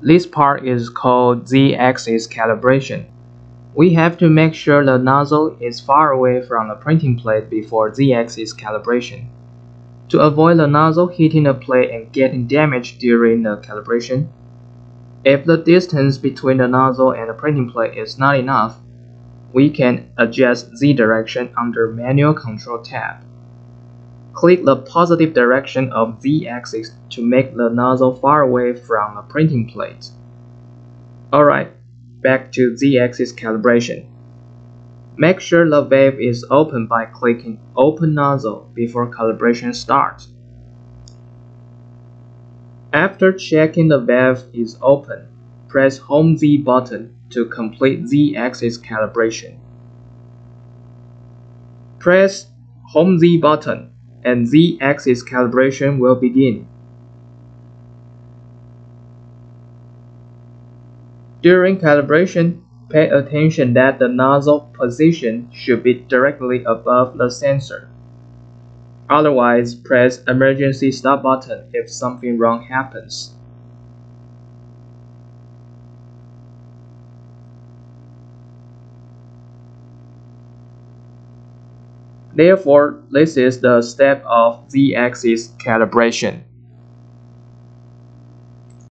This part is called Z-axis calibration. We have to make sure the nozzle is far away from the printing plate before Z-axis calibration. To avoid the nozzle hitting the plate and getting damaged during the calibration, if the distance between the nozzle and the printing plate is not enough, we can adjust Z direction under Manual Control tab. Click the positive direction of Z-axis to make the nozzle far away from the printing plate. Alright, back to Z-axis calibration. Make sure the valve is open by clicking Open Nozzle before calibration starts. After checking the valve is open, press Home Z button to complete Z-axis calibration. Press Home Z button and Z-axis calibration will begin. During calibration, pay attention that the nozzle position should be directly above the sensor. Otherwise, press emergency stop button if something wrong happens. Therefore, this is the step of Z-axis calibration.